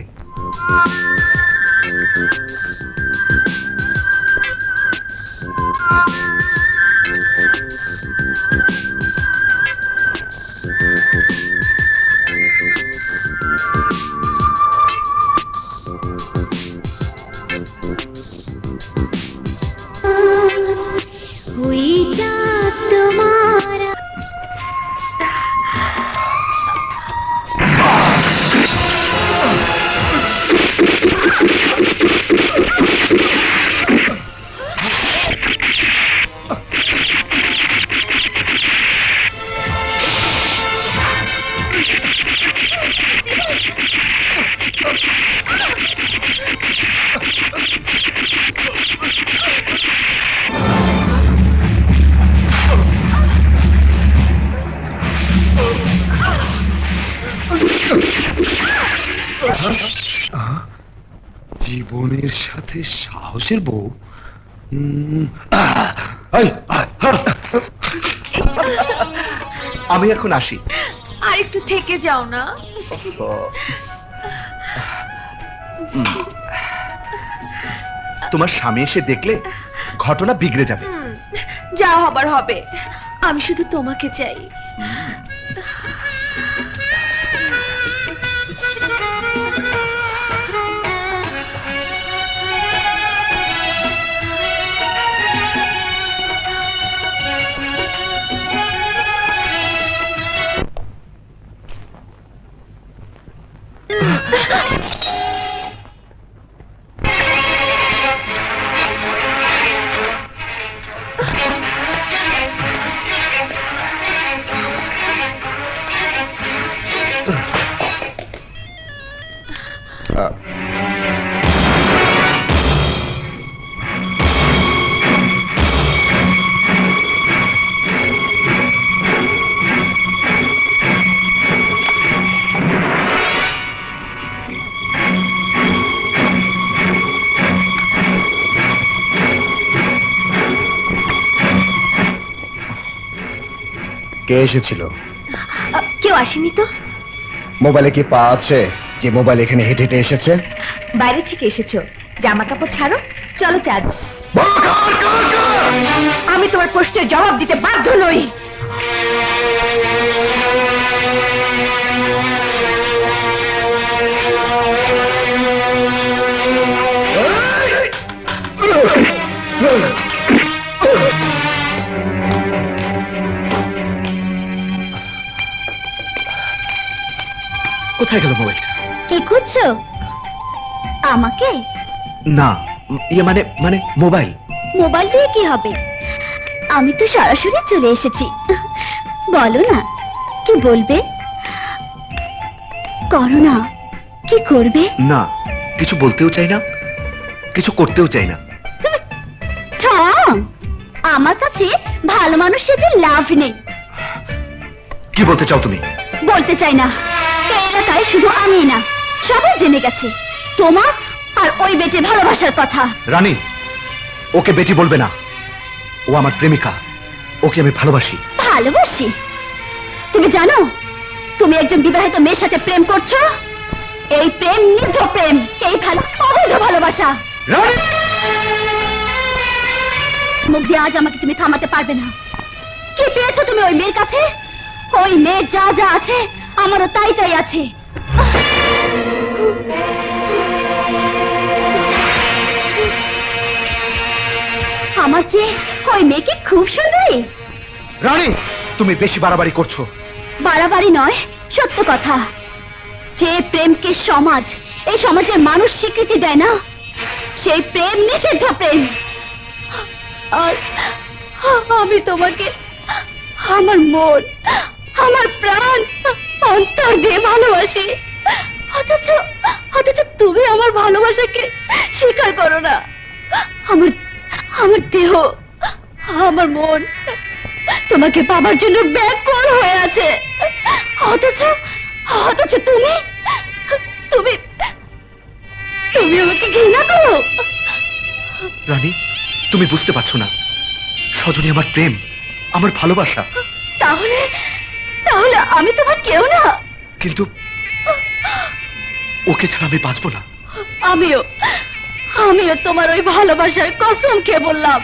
জীবনের সাথে সাহসের বউ? আমি এখন আসি। আর একটু থেকে যাও না। তোমার স্বামী এসে দেখলে ঘটনা বিগড়ে যাবে। যা হবার হবে, আমি শুধু তোমাকে চাই। কে এসেছিল? কেউ আসেনি তো। মোবাইলে কি পা আছে যে মোবাইল এখানে হেঁটে হেঁটে এসেছে? বাইরে থেকে এসেছো, জামা কাপড় ছাড়ো, চলো চা দিই। আমি তোমার প্রশ্নের জবাব দিতে বাধ্য নই। কোথায় গেল মোবাইলটা? কি খুঁজছো? আমাকে? না, ইয়ে মানে মানে মোবাইল। মোবাইল দিয়ে কি হবে? আমি তো সরাসরি চলে এসেছি। বলো না, কি বলবে? করো না, কি করবে? না, কিছু বলতেও চাই না, কিছু করতেও চাই না। ঠং, আমার কাছে ভালো মানুষ সেজে লাভ নেই। কি বলতে চাও তুমি? বলতে চাই না। এই এলাকায় শুধু আমি না, সবাই জেনে গেছে তোমার আর ওই বেটির ভালোবাসার কথা। রানী, ওকে বেটি বলবে না, ও আমার প্রেমিকা, ওকে আমি ভালোবাসি। ভালোবাসি? তুমি জানো তুমি একজন বিবাহিত মেয়ের সাথে প্রেম করছো? এই প্রেম নির্ধ প্রেম, এই অবৈধ ভালোবাসা। মুখ দিয়ে আজ আমাকে তুমি থামাতে পারবে না। কি পেয়েছো তুমি ওই মেয়ের কাছে? ওই মেয়ের যা যা আছে আমারও তাই তাই আছে। আমার চেয়ে ওই মেয়ে কি খুব সুন্দরী? রানী, তুমি বেশি বাড়াবাড়ি করছো। বাড়াবাড়ি নয়, সত্য কথা। যে প্রেমকে সমাজ, এই সমাজের মানুষ স্বীকৃতি দেয় না, সেই প্রেম নিষিদ্ধ প্রেম। আর আমি তোমাকে আমার মন, আমার প্রাণ, অন্তর দিয়ে ভালোবাসি। অথচ অথচ তুমি আমার ভালোবাসাকে স্বীকার করো না। আমার আমার দেহ, আমার মন তোমাকে পাবার জন্য ব্যাকুল হয়ে আছে। অথচ অথচ তুমি তুমি তুমি আমাকে ঘৃণা করো। রানী, তুমি বুঝতে পারছো না, সজনী আমার প্রেম, আমার ভালোবাসা। তাহলে তাহলে আমি তোমার কেউ না। কিন্তু ওকে ছাড়া আমি বাঁচবো না। আমিও আমিও তোমার ওই ভালোবাসার কসম খেয়ে বললাম,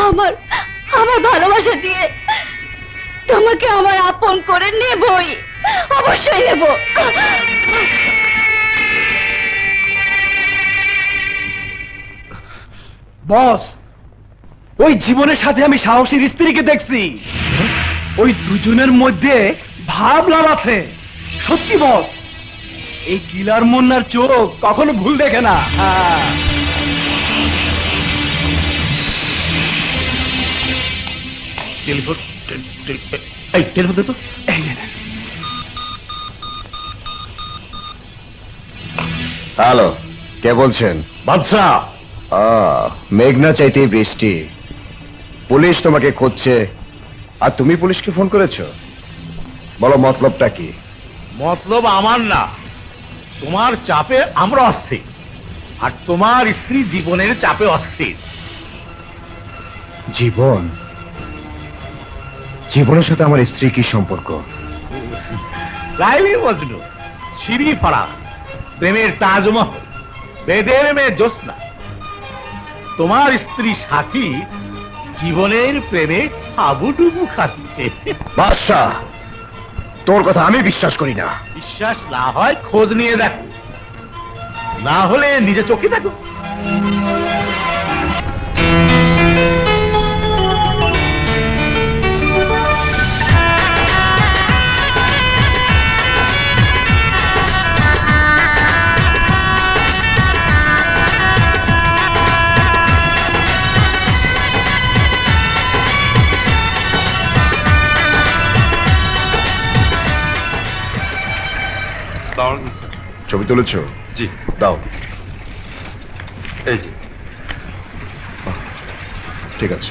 আমার আমার ভালোবাসা দিয়ে তোমাকে আমার আপন করে নেবই, অবশ্যই নেব। বস, ওই জীবনের সাথে আমি সাহসীর স্ত্রীকে দেখছি। ওই দুজনের মধ্যে ভাবলাম আছে। সত্যি বস, এই কিলার মুন্নার চোখ কখনো ভুল দেখে না। টেলিফোন, এই টেলিফোন দে তো। এই যে হ্যালো, কে বলছেন? বাদশা, মেঘনা চাইতেই বৃষ্টি। পুলিশ তোমাকে খুঁজছে, আর তুমি পুলিশকে ফোন করেছো? বলো মতলবটা কি? মতলব আমার না, তোমার চাপে আমরা অস্থির, আর তোমার স্ত্রী জীবনের চাপে অস্থির। জীবন? জীবনের সাথে আমার স্ত্রী কি সম্পর্ক? লাইলি মজনু, সিঁড়ি ফাড়া, প্রেমের তাজমহল, বেদের মেয়ে জ্যোৎস্না। তোমার স্ত্রী সাথী জীবনের প্রেমে হাবুডুবু খাচ্ছে। বাদশাহ, তোর কথা আমি বিশ্বাস করি না। বিশ্বাস না হয় খোঁজ নিয়ে দেখো, না হলে নিজে চোখে দেখো। ছবি তুলেছো? জি, দাও। এই যে। ঠিক আছে।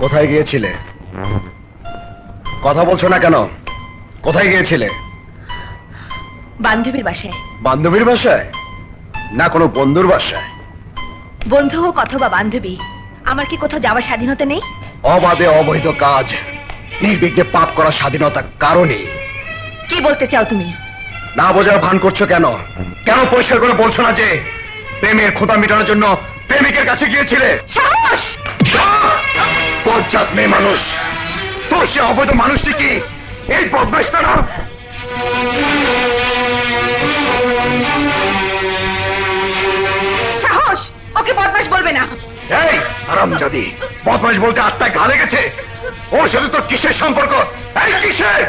কোথায় গিয়েছিলে? কথা বলছো না কেন? কোথায় গিয়েছিলে? বান্ধবীর বাসায়। বান্ধবীর বাসায় না কোনো বন্ধুর বাসায়? বন্ধু হোক অথবা বান্ধবী, আমার কি কোথাও যাওয়ার স্বাধীনতা নেই? অবাধে অবৈধ কাজ নির্বিঘ্নে পাপ করার স্বাধীনতা কারণে। কি বলতে চাও তুমি? না বোঝার ভান করছো কেন? কেন পরিষ্কার করে বলছো না যে প্রেমের ক্ষুধা মেটানোর জন্য প্রেমিকের কাছে গিয়েছিলে? সাহস! বজ্জাত মেয়ে মানুষ, তোর সে অবৈধ মানুষটি কি এই বদমাইশটা না? সাহস! ওকে বদমাশ বলবে না। এই হারামজাদি, বদমাইশ বলতে আত্মায় ঘা লেগেছে? ওর সাথে তোর কিসের সম্পর্ক? এই কিসের?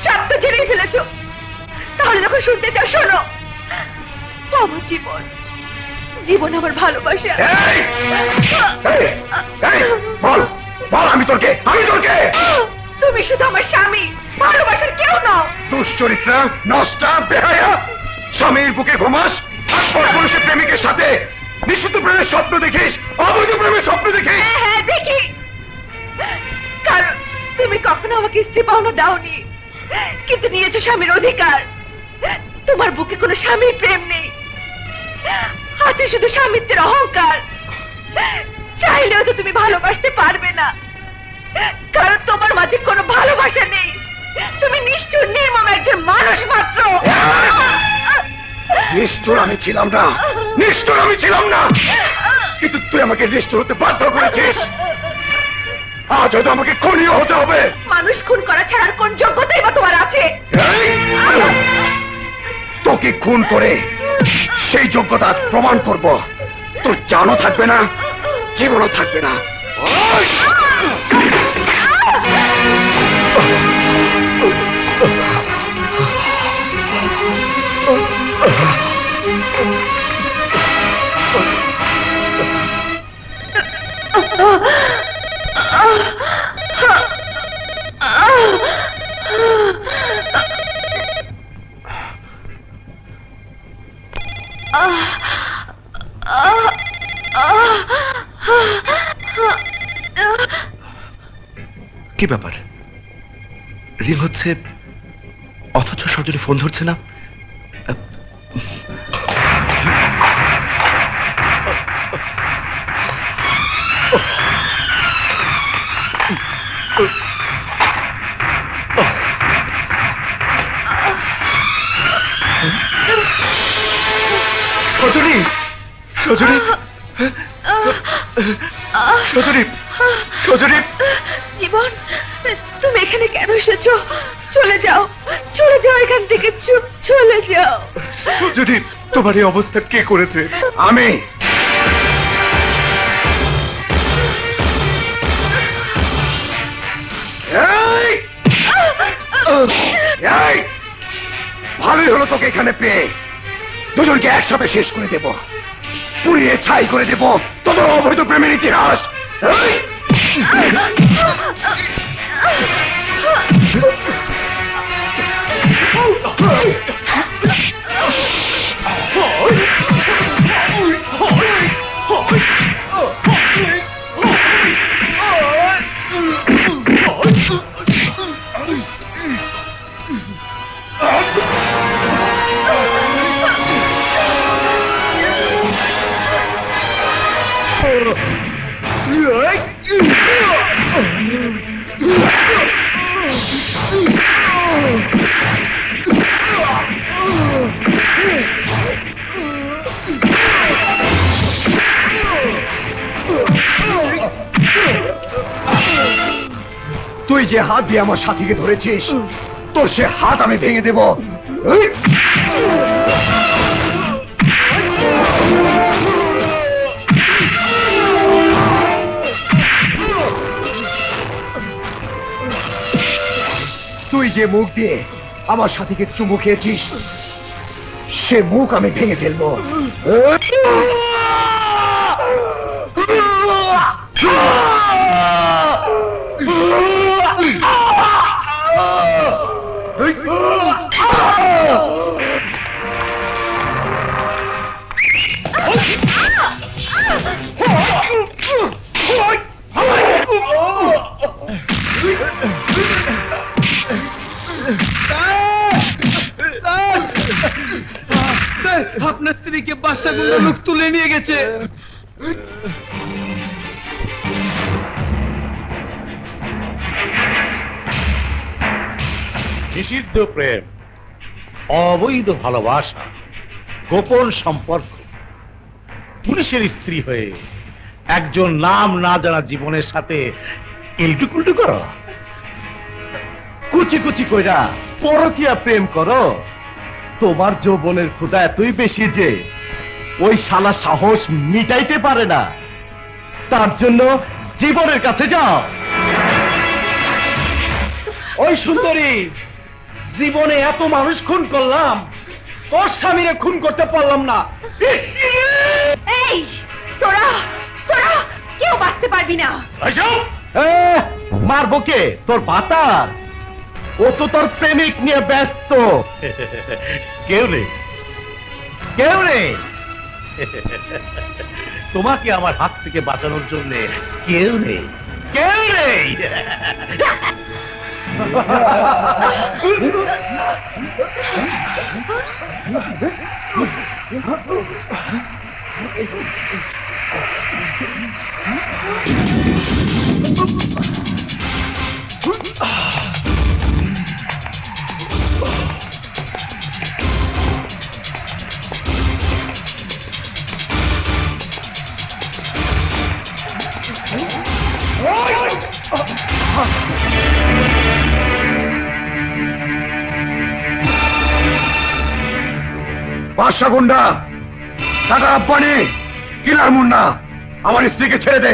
সব তো জেনেই ফেলেছো, তাহলে যখন শুনতে চাও শোনো। আমার জীবন, জীবন আমার ভালোবাসা। এই, এই, এই, বল বল, আমি তোর কে? আমি তোর কে? তুমি শুধু আমার স্বামী, ভালোবাসার কেউ নও। দুশ্চরিত্রা, নষ্টা, বেহায়া, স্বামীর বুকে ঘুমাস, আর পরপুরুষের প্রেমিকের সাথে নিশ্চিত প্রেমের স্বপ্ন দেখিস, অবৈধ প্রেমের স্বপ্ন দেখিস। হ্যাঁ হ্যাঁ দেখি, কারণ তুমি কখনো আমাকে স্ত্রী পাওনা দাওনি, কিন্তু নিয়েছো স্বামীর অধিকার। তোমার বুকে কোনো স্বামীর প্রেম নেই, আছে শুধু স্বামিত্বের অহংকার। চাইলেও তো তুমি ভালোবাসতে পারবে না, কারণ তোমার মাঝে কোনো ভালোবাসা নেই। তুমি নিষ্ঠুর নির্মম একজন মানুষ মাত্র। নিষ্ঠুর আমি ছিলাম না, নিষ্ঠুর আমি ছিলাম না, কিন্তু তুই আমাকে নিষ্ঠুর হতে বাধ্য করেছিস। আজ হয়তো আমাকে খুনিও হতে হবে। মানুষ খুন করা ছাড়ার কোন যোগ্যতাই বা তোমার আছে? তোকে খুন করে সেই যোগ্যতা প্রমাণ করব। তোর জানও থাকবে না, জীবনও থাকবে না। কি ব্যাপার? রিং হচ্ছে অথচ সজনী ফোন ধরছে না। সজনী, সজনী, সজনী, সজনী। জীবন, তুমি এখানে কেন এসেছো? চলে যাও, চলে যাও এখান থেকে, চলে যাও। সজনী, তোমার এই অবস্থা কে করেছে? আমি। ভালোই হলো তোকে এখানে পেয়ে। দুজনকে একসাথে শেষ করে দেব, পুড়িয়ে ছাই করে দেব তোদের অবৈধ প্রেমের ইতিহাস। তুই যে হাত দিয়ে আমার সাথীকে ধরেছিস, তোর সে হাত আমি ভেঙে দেব। তুই যে মুখ দিয়ে আমার সাথীকে চুমু খেয়েছিস, সে মুখ আমি ভেঙে ফেলবো। আপনার স্ত্রীকে বাদশাগুন্ডা লোক তুলে নিয়ে গেছে। নিষিদ্ধ প্রেম, অবৈধ ভালোবাসা, গোপন সম্পর্ক, পুলিশের স্ত্রী হয়ে একজন নাম না জানা জীবনের সাথে ইলটুকুলটু করো, কুচি কুচি কইরা পরকিয়া প্রেম করো। তোমার যৌবনের ক্ষুধা এতই বেশি যে ওই শালা সাহস মিটাইতে পারে না, তার জন্য জীবনের কাছে যাও। ওই সুন্দরী, জীবনে এত মানুষ খুন করলাম, তোর স্বামীরে খুন করতে পারলাম না। এই তোরা তোরা কেউ বাঁচতে পারবি না। মারবো কে? তোর পাতার, ও তো তোর প্রেমিক নিয়ে ব্যস্ত। কেউ নেই, কেউ নেই। তোমাকে আমার হাত থেকে বাঁচানোর জন্য কেউ নেই, কেউ নেই। বাদশা গুন্ডা, টাকা আব্বানি, কিলার মুন্না, আমার স্ত্রীকে ছেড়ে দে।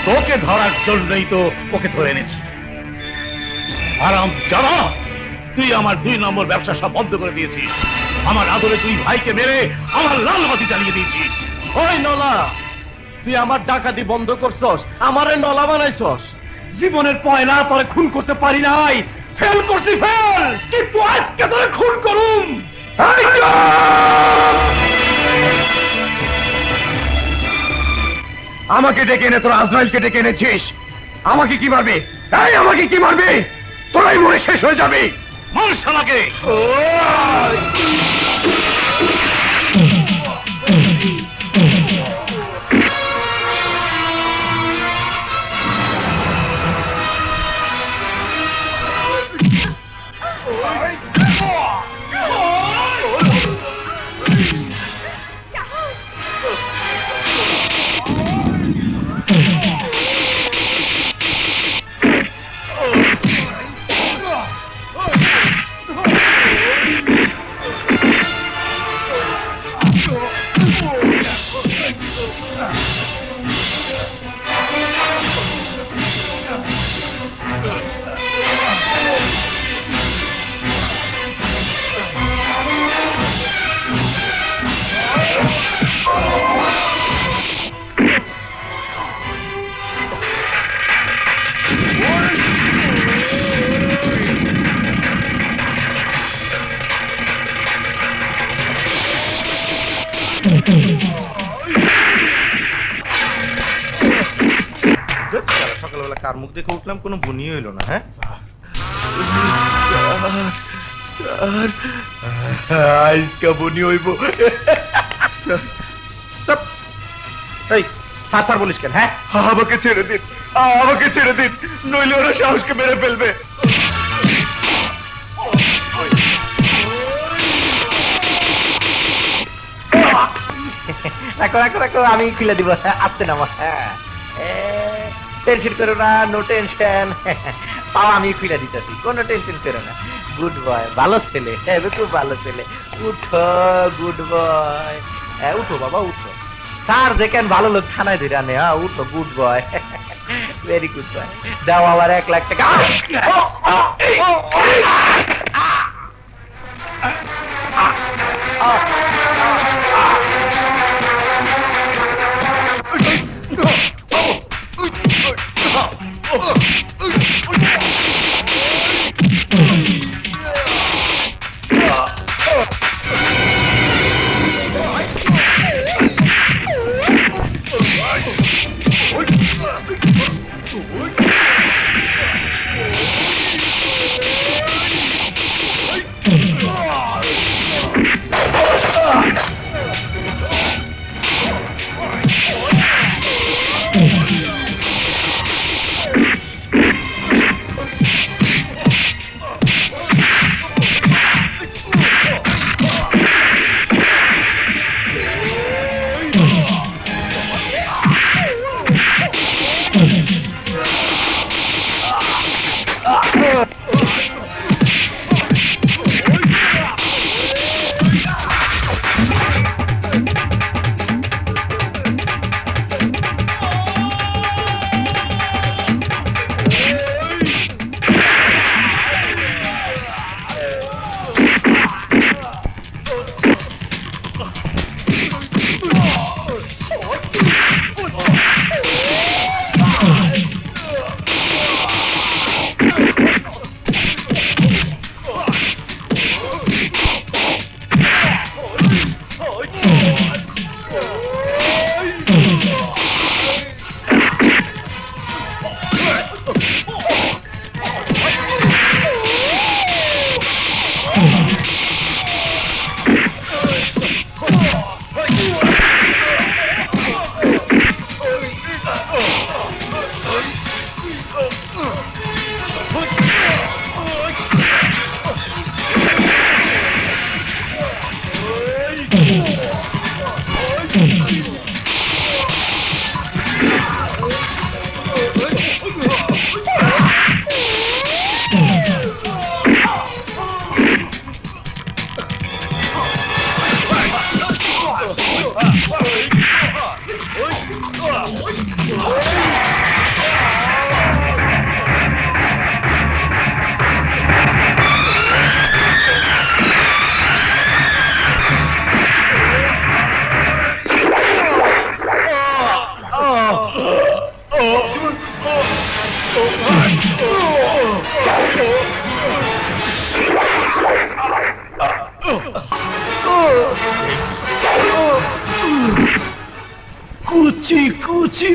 তোকে ধরার জন্যই তো ওকে ধরে এনেছি। আরাম জানা, তুই আমার 2 নম্বর ব্যবসা সব বন্ধ করে দিয়েছিস। আমার আদরে তুই ভাইকে মেরে আমার লালবাতি চালিয়ে দিয়েছিস। ওই নলা, তুই আমার ডাকাতি বন্ধ করছস, আমারে নলা বানাইছস। জীবনের পয়লা তোরে খুন করতে পারি নাই, ফেল করছি ফেল, কিন্তু আজকে তোরে খুন করুম। আমাকে ডেকে এনে তোরা আজরাইলকে ডেকে এনেছিস। আমাকে কি মারবে? এই আমাকে কি মারবে? তোরাই মরে শেষ হয়ে যাবে। মার শালাকে। সকালবেলা কার মুখ দেখে উঠলাম, কোনো বুনি হইল না। হ্যাঁ, আজকা বুনি হইব। এই সার বলিস কেন? হ্যাঁ, আমাকে ছেড়ে দিন, আমাকে ছেড়ে দিন, নইলে ওরা সাহসকে মেরে ফেলবে। রাখো রাখো রাখো, আমি খুলে দিব। আসতে না, টেনশন করো না, নো টেনশন। পাও আমি খুলে দিতেছি, কোনো টেনশন করো না। গুড বয়, ভালো ছেলে, খুব ভালো ছেলে। উঠো গুড বয়, উঠো বাবা উঠো। স্যার দেখেন ভালো লোক থানায় ধরে আনে। হ্যাঁ উঠো, good boy, very good boy. দাও আবার 1 লাখ টাকা। কুচি কুচি